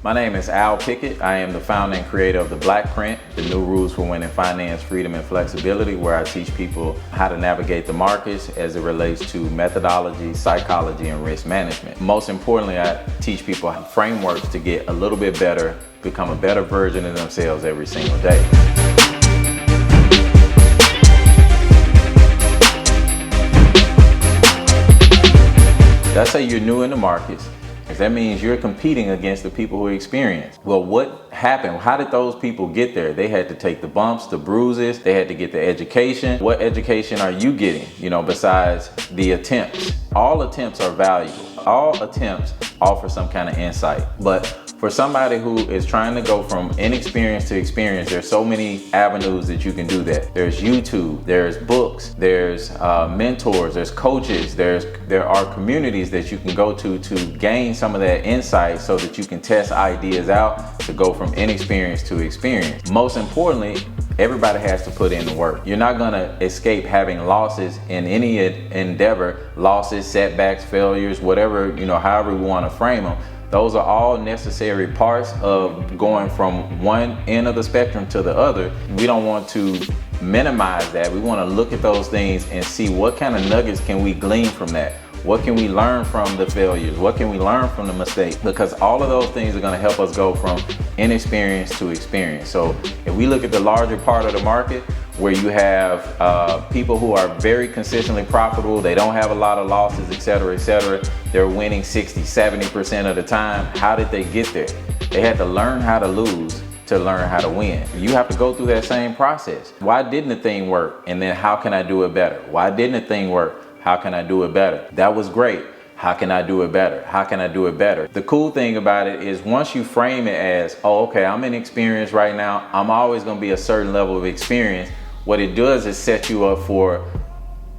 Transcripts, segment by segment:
My name is Al Pickett. I am the founder and creator of The Black Print, the new rules for winning finance, freedom, and flexibility, where I teach people how to navigate the markets as it relates to methodology, psychology, and risk management. Most importantly, I teach people frameworks to get a little bit better, become a better version of themselves every single day. Let's say you're new in the markets. That means you're competing against the people who are experienced. Well, what happened? How did those people get there? They had to take the bumps, the bruises, they had to get the education. What education are you getting, besides the attempts? All attempts are valuable. All attempts offer some kind of insight. But for somebody who is trying to go from inexperienced to experience, there's so many avenues that you can do that. There's YouTube, there's books, there's mentors, there's coaches, there are communities that you can go to gain some of that insight so that you can test ideas out to go from inexperienced to experience. Most importantly, everybody has to put in the work. You're not gonna escape having losses in any endeavor, losses, setbacks, failures, whatever, however we wanna frame them. Those are all necessary parts of going from one end of the spectrum to the other. We don't want to minimize that. We want to look at those things and see what kind of nuggets can we glean from that. What can we learn from the failures? What can we learn from the mistakes? Because all of those things are going to help us go from inexperience to experience. So if we look at the larger part of the market, where you have people who are very consistently profitable, they don't have a lot of losses, et cetera, they're winning 60-70% of the time. How did they get there? They had to learn how to lose to learn how to win. You have to go through that same process. Why didn't the thing work? And then how can I do it better? Why didn't the thing work? How can I do it better? That was great. How can I do it better? How can I do it better? The cool thing about it is once you frame it as, oh, okay, I'm inexperienced right now. I'm always gonna be a certain level of experience. What it does is set you up for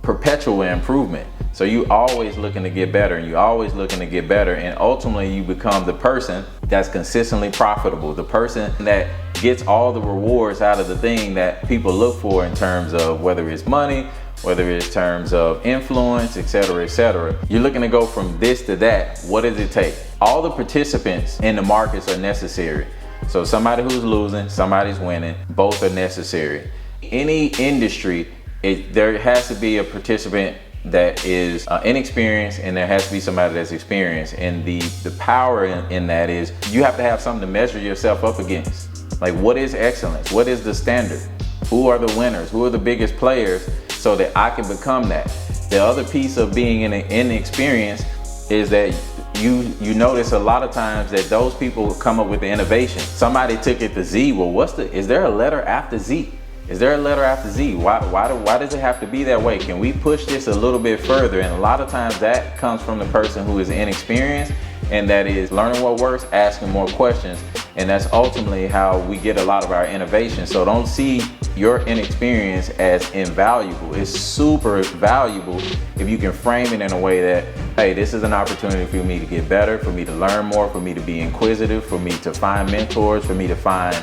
perpetual improvement. So you always looking to get better, and you always looking to get better, and ultimately you become the person that's consistently profitable, the person that gets all the rewards out of the thing that people look for in terms of whether it's money, whether it's terms of influence, et cetera. You're looking to go from this to that. What does it take? All the participants in the markets are necessary. So somebody who's losing, somebody's winning, both are necessary. Any industry, there has to be a participant that is inexperienced, and there has to be somebody that's experienced. And the power in that is you have to have something to measure yourself up against. Like, what is excellence? What is the standard? Who are the winners? Who are the biggest players so that I can become that? The other piece of being inexperienced is that you notice a lot of times that those people come up with the innovation. Somebody took it to Z. Well, is there a letter after Z? Is there a letter after Z? Why does it have to be that way? Can we push this a little bit further? And a lot of times that comes from the person who is inexperienced, and that is learning what works, asking more questions. And that's ultimately how we get a lot of our innovation. So don't see your inexperience as invaluable. It's super valuable if you can frame it in a way that, hey, this is an opportunity for me to get better, for me to learn more, for me to be inquisitive, for me to find mentors, for me to find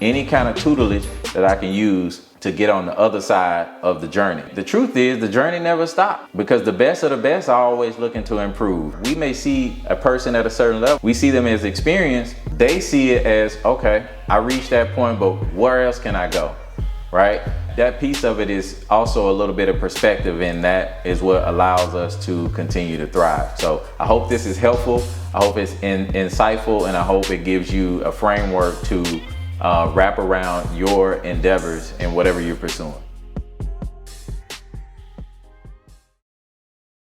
any kind of tutelage that I can use to get on the other side of the journey. The truth is, the journey never stops, because the best of the best are always looking to improve. We may see a person at a certain level, we see them as experienced, they see it as, okay, I reached that point, but where else can I go, right? That piece of it is also a little bit of perspective, and that is what allows us to continue to thrive. So I hope this is helpful. I hope it's insightful, and I hope it gives you a framework to wrap around your endeavors and whatever you're pursuing.